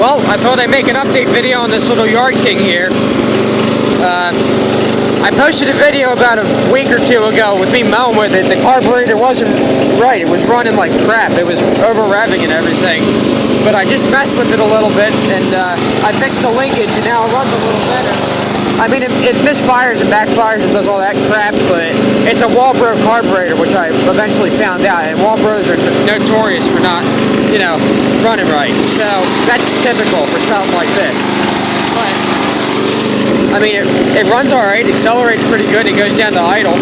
Well, I thought I'd make an update video on this little Yard King here. I posted a video about a week or two ago with me mowing with it. The carburetor wasn't right. It was running like crap. It was over-revving and everything. But I just messed with it a little bit, and I fixed the linkage, and now it runs a little better. I mean, it misfires and backfires and does all that crap, but it's a Walbro carburetor, which I eventually found out. And Walbros are notorious for not, you know, running right. So that's typical for something like this. But I mean, it runs all right, accelerates pretty good, and it goes down to idle.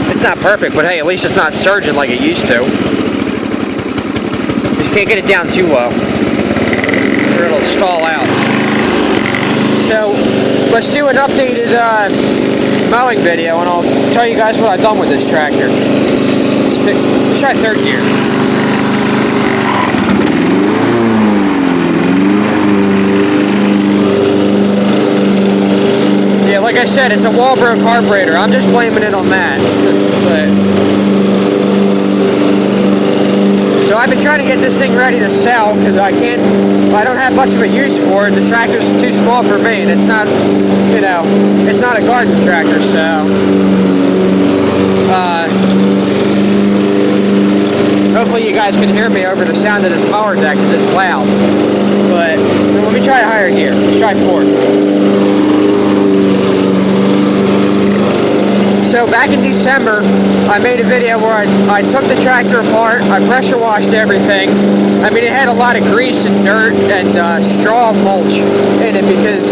It's not perfect, but hey, at least it's not surging like it used to. Just can't get it down too low, or it'll stall out. So, let's do an updated mowing video, and I'll tell you guys what I've done with this tractor. Let's try third gear. Like I said, it's a Walbro carburetor. I'm just blaming it on that. So I've been trying to get this thing ready to sell because I don't have much of a use for it. The tractor's too small for me, and it's not, you know, it's not a garden tractor, so hopefully you guys can hear me over the sound of this mower deck because it's loud. But let me try a higher gear. Let's try fourth. So back in December, I made a video where I took the tractor apart, I pressure washed everything. I mean, it had a lot of grease and dirt and straw mulch in it because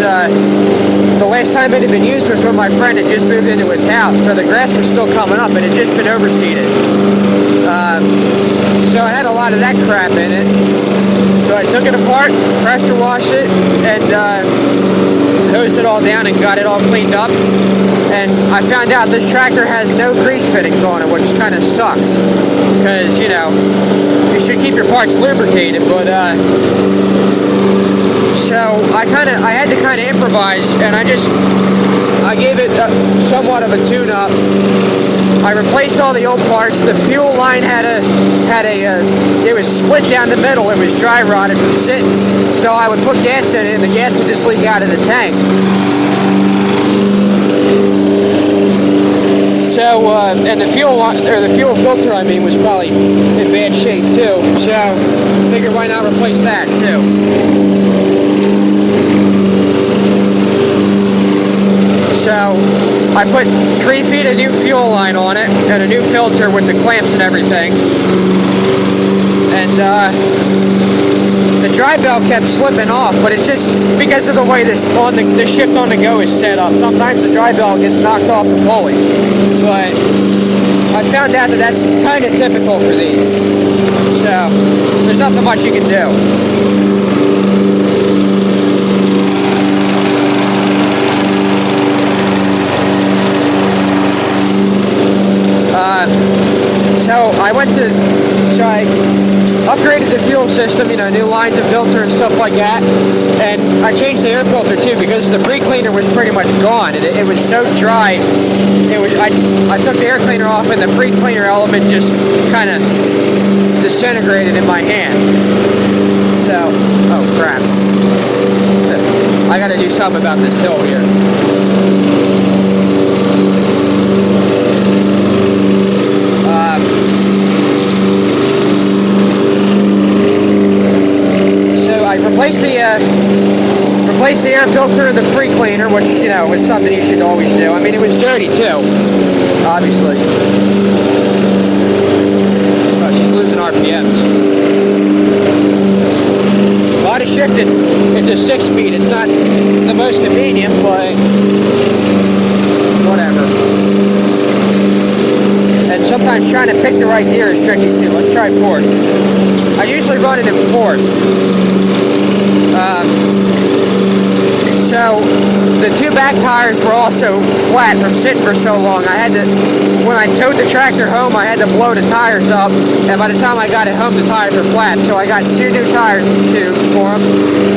the last time it had been used was when my friend had just moved into his house, so the grass was still coming up and it had just been overseeded. So it had a lot of that crap in it. So I took it apart, pressure washed it, and hosed it all down and got it all cleaned up. And I found out this tractor has no grease fittings on it, which kind of sucks. Because, you know, you should keep your parts lubricated, but, so I had to kind of improvise, and I gave it somewhat of a tune-up. I replaced all the old parts. The fuel line it was split down the middle. It was dry rotted from sitting. So I would put gas in it, and the gas would just leak out of the tank. So, and the fuel filter, I mean, was probably in bad shape too. So, I figured why not replace that too. So, I put 3 feet of new fuel line on it and a new filter with the clamps and everything. And the dry belt kept slipping off, but it's just because of the way the shift on the go is set up. Sometimes the dry belt gets knocked off the pulley, but I found out that that's kind of typical for these. So there's nothing much you can do. So I upgraded the fuel system, you know, new lines of filter and stuff like that, and I changed the air filter too because the pre-cleaner was pretty much gone. It was so dry. I took the air cleaner off and the pre-cleaner element just kind of disintegrated in my hand. So, oh crap. I gotta do something about this hill here. Replace the air filter and the pre-cleaner, which, you know, is something you should always do. I mean, it was dirty too, obviously. Oh, she's losing RPMs. Well, I shifted. It's a 6-speed. It's not the most convenient, but whatever. And sometimes trying to pick the right gear is tricky too. Let's try fourth. I usually run it in fourth. So the two back tires were also flat from sitting for so long. I had to, when I towed the tractor home, I had to blow the tires up, and by the time I got it home, the tires were flat. So I got 2 new tire tubes for them,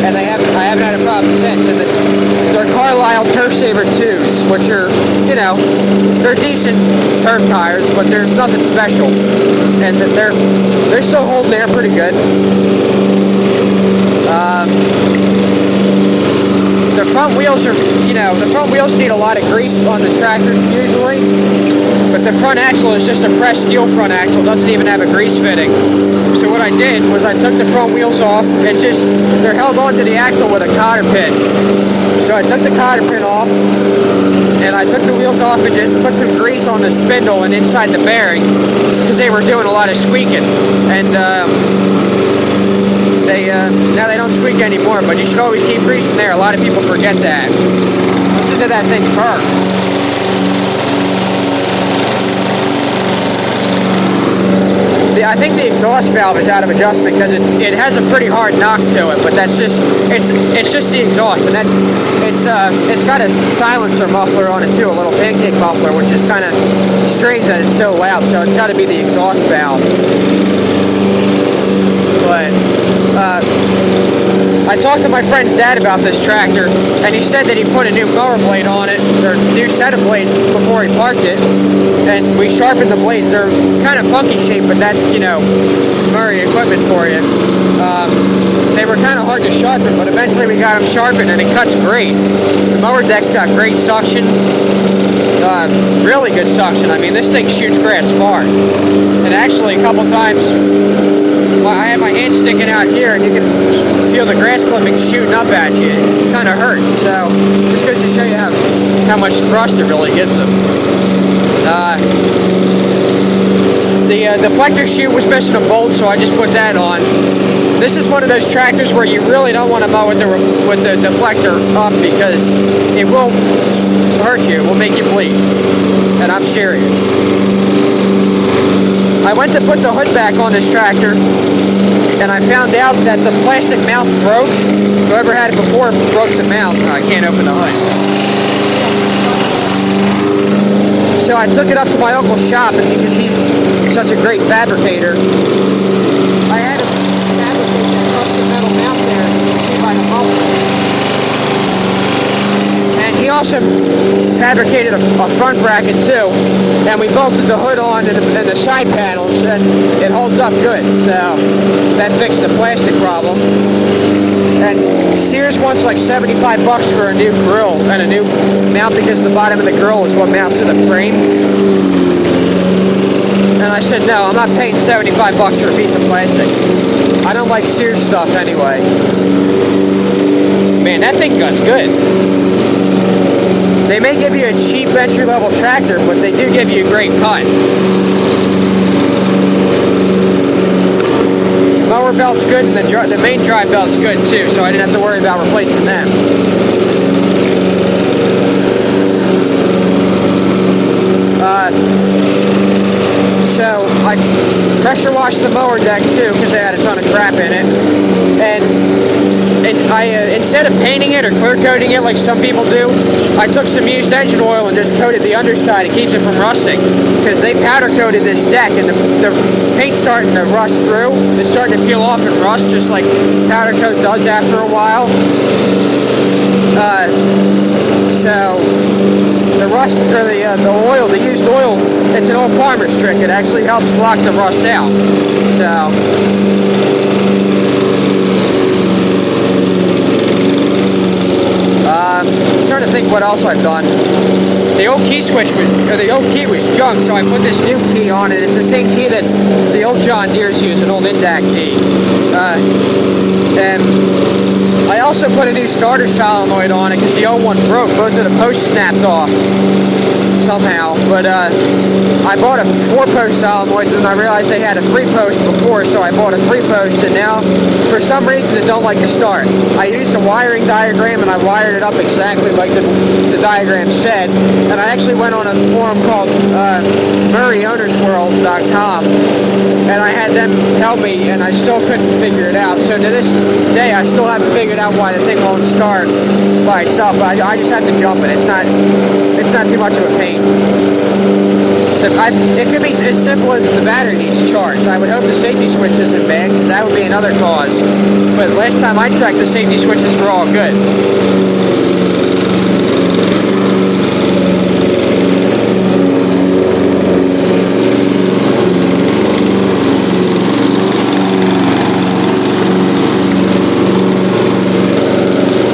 and I haven't had a problem since. And they're Carlisle Turf Saver 2s, which are, you know, they're decent turf tires, but they're nothing special, and they're still holding there pretty good. The front wheels are, you know, the front wheels need a lot of grease on the tractor usually, but the front axle is just a fresh steel front axle, doesn't even have a grease fitting. So what I did was I took the front wheels off, they're held onto the axle with a cotter pin. So I took the cotter pin off, and I took the wheels off and just put some grease on the spindle and inside the bearing, because they were doing a lot of squeaking. And now they don't squeak anymore, but you should always keep grease in there. A lot of people forget that. Listen to that thing purr. I think the exhaust valve is out of adjustment because it has a pretty hard knock to it, but that's just it's just the exhaust, and it's got a silencer muffler on it too, a little pancake muffler, which is kind of strange that it's so loud. So it's got to be the exhaust valve. But I talked to my friend's dad about this tractor, and he said that he put a new mower blade on it, or new set of blades before he parked it, and we sharpened the blades. They're kind of funky shaped, but that's, you know, Murray equipment for you. They were kind of hard to sharpen, but eventually we got them sharpened, and it cuts great. The mower deck's got great suction, really good suction. I mean, this thing shoots grass far, and actually a couple times I had my hand sticking out here, and you can feel the grass clippings shooting up at you. It kind of hurt. So just goes to show you how much thrust it really gets them. The deflector chute was missing a bolt, so I just put that on. This is one of those tractors where you really don't want to mow with the deflector up, because it will hurt you. It will make you bleed. And I'm serious. I went to put the hood back on this tractor, and I found out that the plastic mount broke. Whoever had it before broke the mount. I can't open the hood. So I took it up to my uncle's shop, and because he's such a great fabricator, I had him fabricate that custom metal mount there. You can see by the muffler. And he also fabricated a front bracket too, and we bolted the hood on and the side panels, and it holds up good. So that fixed the plastic problem. And Sears wants like $75 for a new grill and a new mount, because the bottom of the grill is what mounts to the frame. And I said, no, I'm not paying $75 for a piece of plastic. I don't like Sears stuff anyway. Man, that thing guts good. They may give you a cheap entry-level tractor, but they do give you a great cut. Mower belt's good, and the main drive belt's good too, so I didn't have to worry about replacing them. So I pressure washed the mower deck too, because they had a ton of crap in it. And I instead of painting it or clear coating it like some people do, I took some used engine oil and just coated the underside. It keeps it from rusting, because they powder coated this deck, and the paint's starting to rust through. It's starting to peel off and rust, just like powder coat does after a while. So the rust, or the oil, the used oil, it's an old farmer's trick. It actually helps lock the rust out. So I'm trying to think what else I've done. The old key switch the old key was junk, so I put this new key on it. It's the same key that the old John Deere's use, an old Indak key. And I also put a new starter solenoid on it, because the old one broke. Both of the posts snapped off somehow. But I bought a 4-post solenoid, and I realized they had a 3-post before, so I bought a 3-post, and now for some reason it don't like to start. I used a wiring diagram, and I wired it up exactly like the diagram said. And I actually went on a forum called MurrayOwnersWorld.com, and I had had them help me, and I still couldn't figure it out. So to this day, I still haven't figured out why the thing won't start by itself. But I just have to jump it. It's not too much of a pain. It could be as simple as the battery needs charged. I would hope the safety switch isn't bad, because that would be another cause. But last time I checked, the safety switches were all good.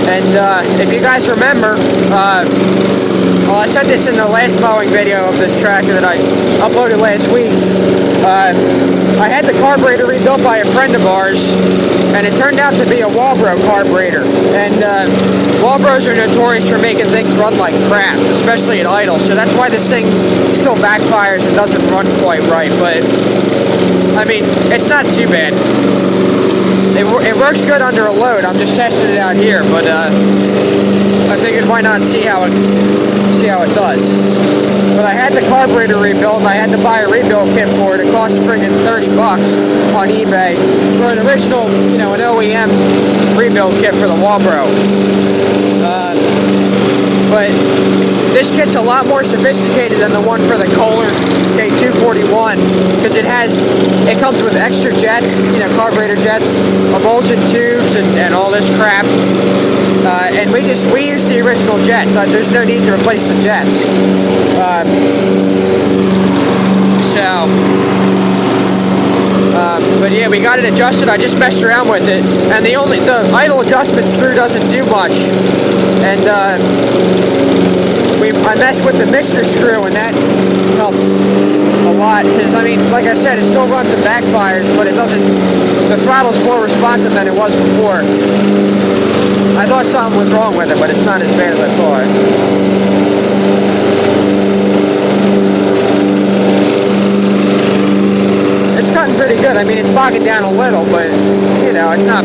And if you guys remember, well, I said this in the last mowing video of this tractor that I uploaded last week. I had the carburetor rebuilt by a friend of ours, and it turned out to be a Walbro carburetor. And Walbros are notorious for making things run like crap, especially at idle. So that's why this thing still backfires and doesn't run quite right. But I mean, it's not too bad. It works good under a load. I'm just testing it out here, but I figured why not see how it does. But I had the carburetor rebuilt, and I had to buy a rebuild kit for it. It cost friggin' $30 on eBay for an original, you know, an OEM rebuild kit for the Walbro. But this kit's a lot more sophisticated than the one for the Kohler K241, because it comes with extra jets, you know, carburetor jets, emulsion tubes, and all this crap. And we use the original jets. There's no need to replace the jets. But yeah, we got it adjusted. I just messed around with it, and the idle adjustment screw doesn't do much. And I messed with the mixture screw, and that helps a lot. Because I mean, like I said, it still runs and backfires, but it doesn't. The throttle's more responsive than it was before. I thought something was wrong with it, but it's not as bad as I thought. It's cutting pretty good. I mean, it's bogging down a little, but, you know, it's not...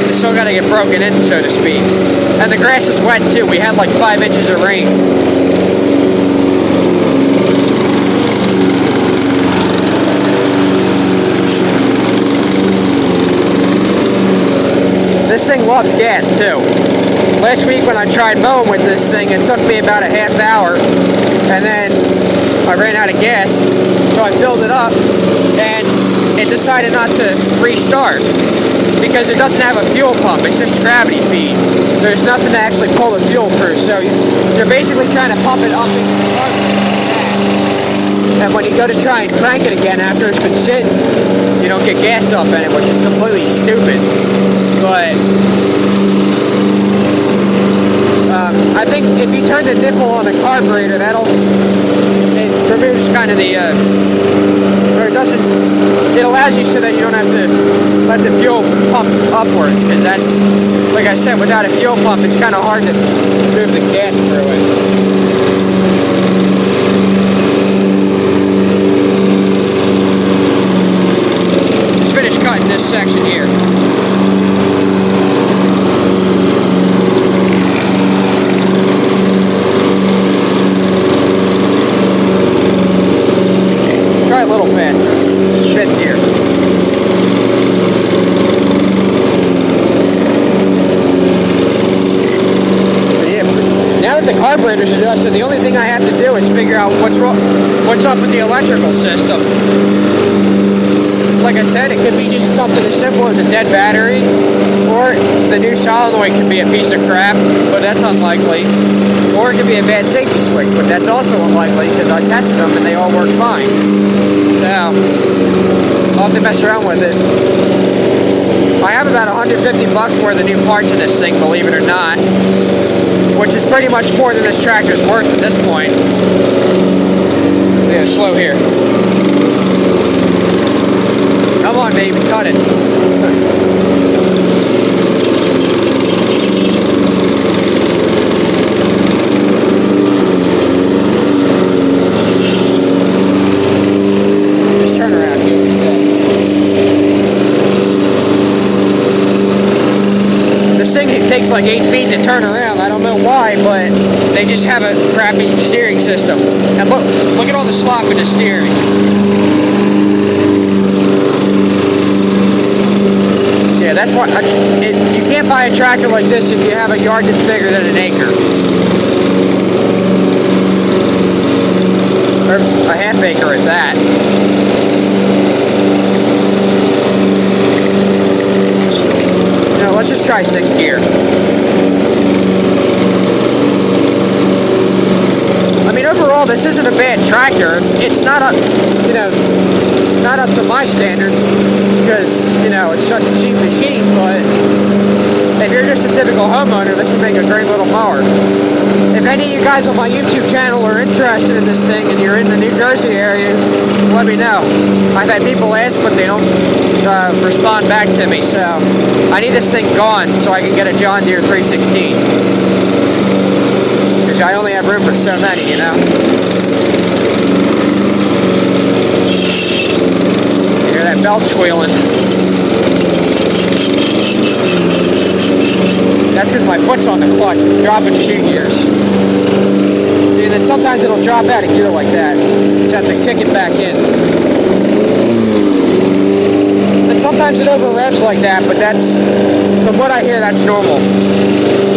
It's still got to get broken in, so to speak. And the grass is wet, too. We had like 5 inches of rain. This thing loves gas too. Last week when I tried mowing with this thing, it took me about a half hour, and then I ran out of gas, so I filled it up, and it decided not to restart because it doesn't have a fuel pump. It's just gravity feed. There's nothing to actually pull the fuel through, so you're basically trying to pump it up into the carburetor. And when you go to try and crank it again after it's been sitting, you don't get gas up in it, which is completely stupid. But I think if you turn the nipple on the carburetor, it removes kind of the, or it allows you so that you don't have to let the fuel pump upwards, because that's, like I said, without a fuel pump, it's kind of hard to move the gas through it. Just finished cutting this section here. Try a little faster. Fifth gear. But yeah, now that the carburetor's adjusted, the only thing I have to do is figure out what's up with the electrical system. Like I said, it could be just something as simple as a dead battery, or the new solenoid could be a piece of crap, but that's unlikely. Or it could be a bad safety switch, but that's also unlikely because I tested them and they all work fine. So, I'll have to mess around with it. I have about $150 worth of new parts in this thing, believe it or not, which is pretty much more than this tractor's worth at this point. Yeah, slow here. Come on, baby, cut it. Just turn around here instead. This thing takes like 8 feet to turn around. I don't know why, but they just have a crappy steering system. And look at all the slop in the steering. that's why you can't buy a tractor like this if you have a yard that's bigger than an acre. Or a half acre at that. You know, let's just try 6th gear. I mean, overall, this isn't a bad tractor. It's not up, you know, not up to my standards because, you know, it's such a cheap machine, but if you're just a typical homeowner, this would make a great little mower. If any of you guys on my YouTube channel are interested in this thing and you're in the New Jersey area, let me know. I've had people ask, but they don't respond back to me, so I need this thing gone so I can get a John Deere 316. Because I only have room for so many, you know. You hear that belt squealing. That's because my foot's on the clutch. It's dropping shute gears. And then sometimes it'll drop out of gear like that. Just have to kick it back in. And sometimes it over-revs like that, but that's, from what I hear, that's normal.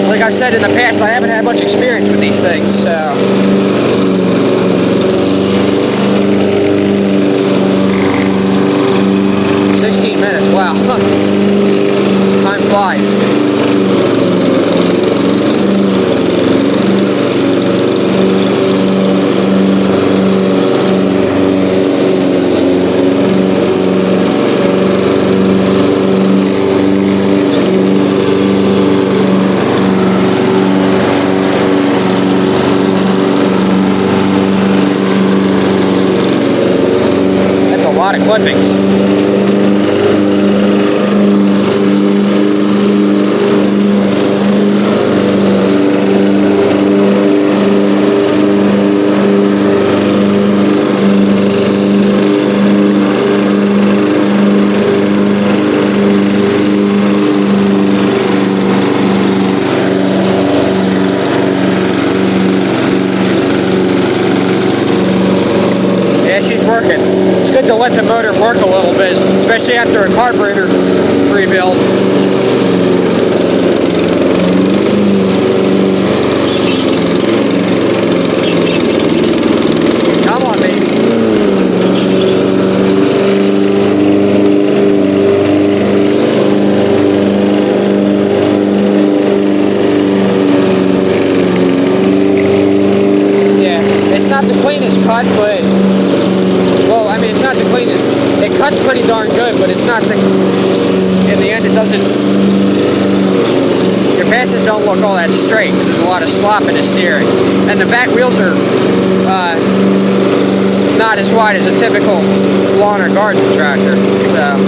Like I've said in the past, I haven't had much experience with these things, so. 16 minutes, wow. Time flies. Of clippings. Yeah, she's working. It's good to let the motor work a little bit, especially after a carburetor rebuild. Come on, baby. Yeah, it's not the cleanest cut, but well, I mean, it's not the cleanest. It cuts pretty darn good, but it's not the. In the end, it doesn't. Your passes don't look all that straight because there's a lot of slop in the steering, and the back wheels are not as wide as a typical lawn or garden tractor. So.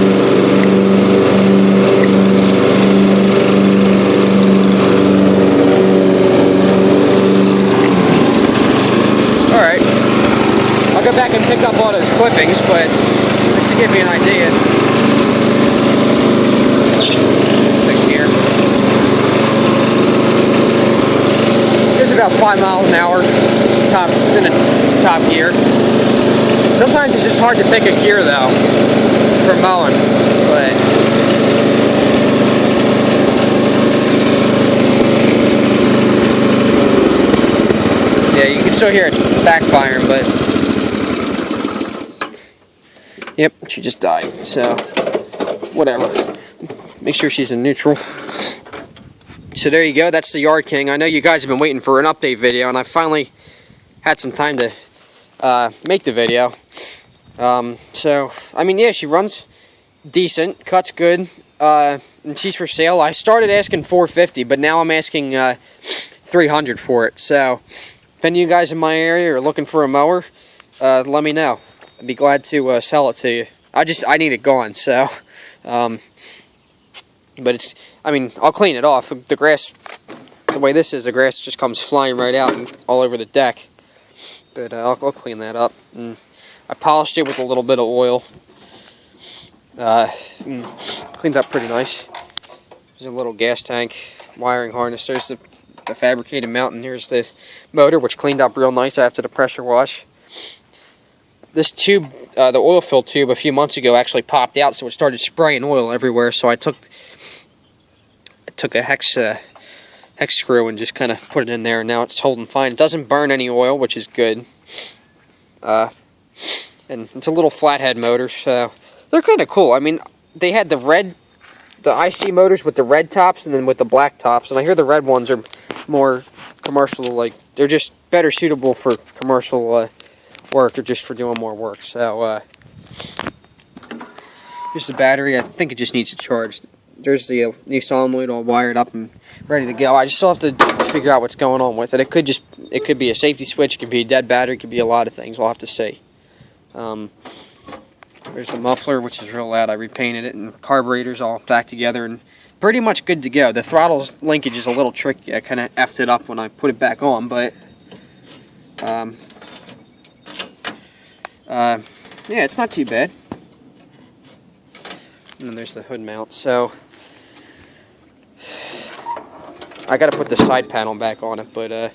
Go back and pick up all those clippings, but just to give you an idea. 6th gear. It's about 5 miles an hour in the top gear. Sometimes it's just hard to pick a gear though for mowing, but yeah, you can still hear it's backfiring, but yep, she just died, so whatever. Make sure she's in neutral. So there you go, that's the Yard King. I know you guys have been waiting for an update video, and I finally had some time to make the video. So, I mean, yeah, she runs decent, cuts good, and she's for sale. I started asking $450, but now I'm asking $300 for it. So, if any of you guys in my area are looking for a mower, let me know. I'd be glad to sell it to you. I need it gone, so, but it's, I mean, I'll clean it off. The grass, the way this is, the grass just comes flying right out and all over the deck. But I'll clean that up. And I polished it with a little bit of oil. Cleaned up pretty nice. There's a little gas tank, wiring harness. There's the fabricated mount, and here's the motor, which cleaned up real nice after the pressure wash. This tube, the oil fill tube, a few months ago actually popped out, so it started spraying oil everywhere. So I took took a hex screw and just kind of put it in there, and now it's holding fine. It doesn't burn any oil, which is good. And it's a little flathead motor, so they're kind of cool. I mean, they had the IC motors with the red tops and then with the black tops, and I hear the red ones are more commercial, like they're just better suitable for commercial work or just for doing more work. So here's the battery. I think it just needs to charge. There's the new solenoid all wired up and ready to go. I just still have to figure out what's going on with it. It could be a safety switch, it could be a dead battery, it could be a lot of things. We'll have to see. There's the muffler, which is real loud. I repainted it, and the carburetor's all back together and pretty much good to go. The throttle linkage is a little tricky. I kind of effed it up when I put it back on, but yeah, it's not too bad. And then there's the hood mount. So I got to put the side panel back on it, but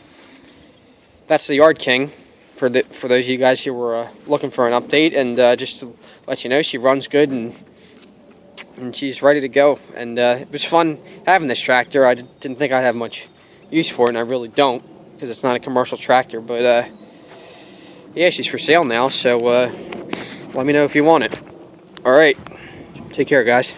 that's the Yard King. For those of you guys who were looking for an update, and just to let you know, she runs good and she's ready to go. And it was fun having this tractor. I didn't think I'd have much use for it, and I really don't, because it's not a commercial tractor. But yeah, she's for sale now, so let me know if you want it. All right, take care, guys.